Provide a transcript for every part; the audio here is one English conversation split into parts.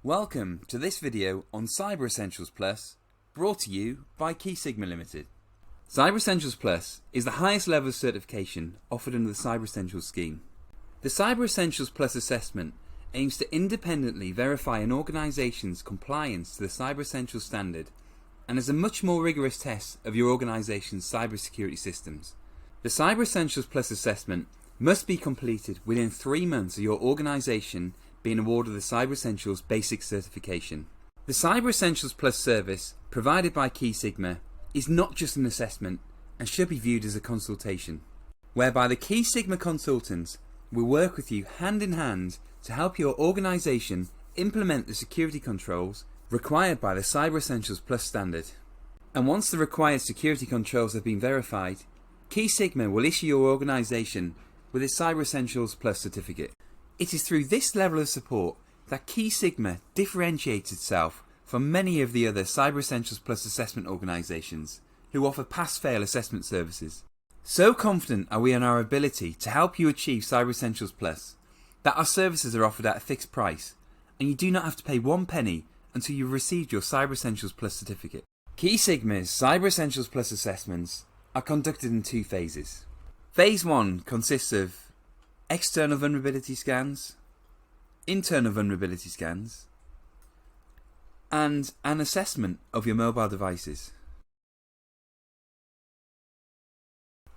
Welcome to this video on Cyber Essentials Plus, brought to you by KEYSIGMA Limited. Cyber Essentials Plus is the highest level of certification offered under the Cyber Essentials scheme. The Cyber Essentials Plus assessment aims to independently verify an organisation's compliance to the Cyber Essentials standard and is a much more rigorous test of your organisation's cybersecurity systems. The Cyber Essentials Plus assessment must be completed within 3 months of your organisation being awarded the Cyber Essentials Basic Certification. The Cyber Essentials Plus service provided by KEYSIGMA is not just an assessment and should be viewed as a consultation, whereby the KEYSIGMA consultants will work with you hand in hand to help your organisation implement the security controls required by the Cyber Essentials Plus standard. And once the required security controls have been verified, KEYSIGMA will issue your organisation with a Cyber Essentials Plus certificate. It is through this level of support that KEYSIGMA differentiates itself from many of the other Cyber Essentials Plus assessment organisations who offer pass-fail assessment services. So confident are we in our ability to help you achieve Cyber Essentials Plus that our services are offered at a fixed price and you do not have to pay 1 penny until you've received your Cyber Essentials Plus certificate. KEYSIGMA's Cyber Essentials Plus assessments are conducted in 2 phases. Phase 1 consists of external vulnerability scans, internal vulnerability scans, and an assessment of your mobile devices.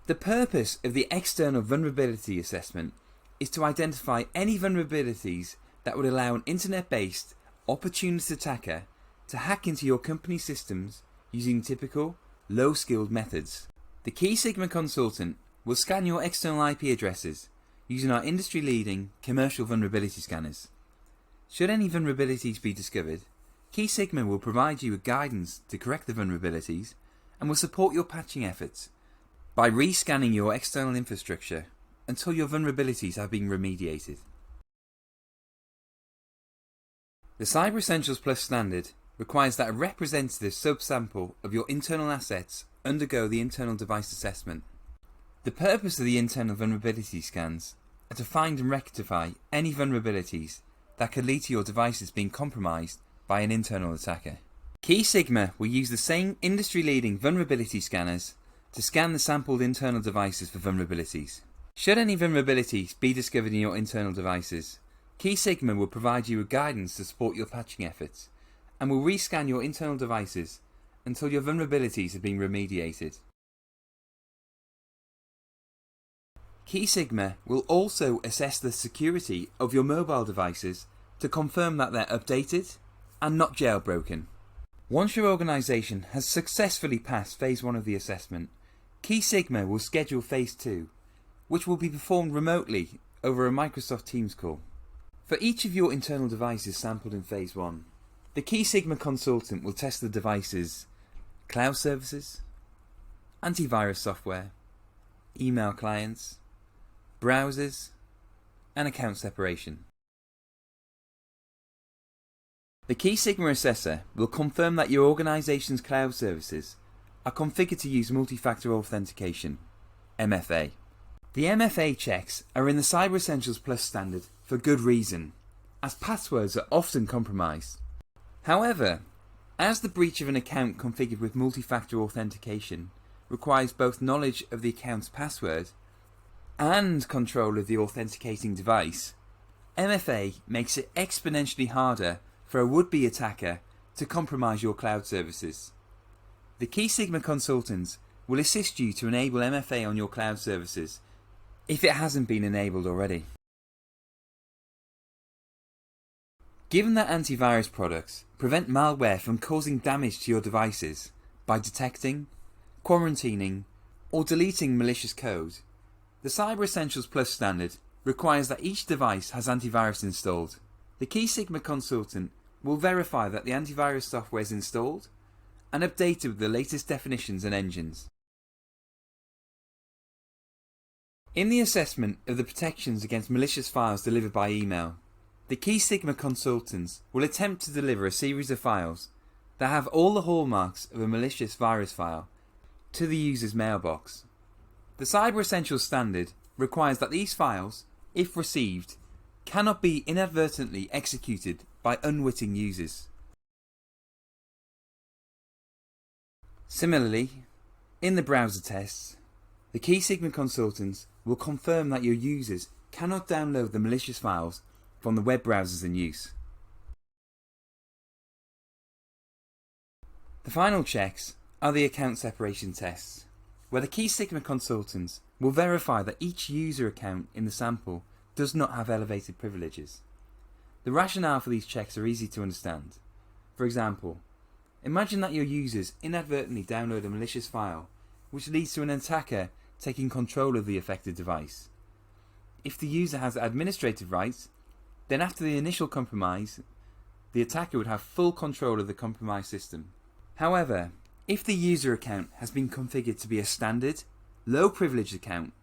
The purpose of the external vulnerability assessment is to identify any vulnerabilities that would allow an internet-based opportunist attacker to hack into your company's systems using typical low-skilled methods. The KEYSIGMA consultant will scan your external IP addresses using our industry-leading commercial vulnerability scanners. Should any vulnerabilities be discovered, KEYSIGMA will provide you with guidance to correct the vulnerabilities and will support your patching efforts by re-scanning your external infrastructure until your vulnerabilities have been remediated. The Cyber Essentials Plus standard requires that a representative subsample of your internal assets undergo the internal device assessment. The purpose of the internal vulnerability scans are to find and rectify any vulnerabilities that could lead to your devices being compromised by an internal attacker. KEYSIGMA will use the same industry-leading vulnerability scanners to scan the sampled internal devices for vulnerabilities. Should any vulnerabilities be discovered in your internal devices, KEYSIGMA will provide you with guidance to support your patching efforts and will rescan your internal devices until your vulnerabilities have been remediated. KEYSIGMA will also assess the security of your mobile devices to confirm that they're updated and not jailbroken. Once your organisation has successfully passed Phase 1 of the assessment, KEYSIGMA will schedule Phase 2, which will be performed remotely over a Microsoft Teams call. For each of your internal devices sampled in Phase 1, the KEYSIGMA consultant will test the device's cloud services, antivirus software, email clients, browsers, and account separation. The KEYSIGMA assessor will confirm that your organisation's cloud services are configured to use multi-factor authentication, MFA. The MFA checks are in the Cyber Essentials Plus standard for good reason, as passwords are often compromised. However, as the breach of an account configured with multi-factor authentication requires both knowledge of the account's password and control of the authenticating device, MFA makes it exponentially harder for a would-be attacker to compromise your cloud services. The KEYSIGMA consultants will assist you to enable MFA on your cloud services if it hasn't been enabled already. Given that antivirus products prevent malware from causing damage to your devices by detecting, quarantining, or deleting malicious code, the Cyber Essentials Plus standard requires that each device has antivirus installed. The KEYSIGMA consultant will verify that the antivirus software is installed and updated with the latest definitions and engines. In the assessment of the protections against malicious files delivered by email, the KEYSIGMA consultants will attempt to deliver a series of files that have all the hallmarks of a malicious virus file to the user's mailbox. The Cyber Essentials standard requires that these files, if received, cannot be inadvertently executed by unwitting users. Similarly, in the browser tests, the KEYSIGMA consultants will confirm that your users cannot download the malicious files from the web browsers in use. The final checks are the account separation tests, where the KEYSIGMA consultants will verify that each user account in the sample does not have elevated privileges. The rationale for these checks are easy to understand. For example, imagine that your users inadvertently download a malicious file, which leads to an attacker taking control of the affected device. If the user has administrative rights, then after the initial compromise, the attacker would have full control of the compromised system. However, if the user account has been configured to be a standard, low-privileged account,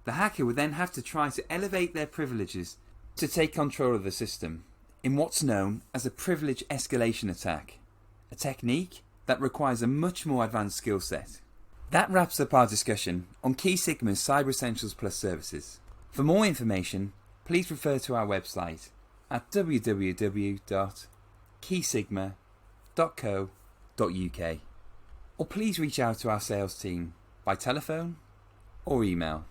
the hacker would then have to try to elevate their privileges to take control of the system in what's known as a privilege escalation attack, a technique that requires a much more advanced skill set. That wraps up our discussion on KEYSIGMA's Cyber Essentials Plus services. For more information, please refer to our website at www.keysigma.co.uk, or please reach out to our sales team by telephone or email.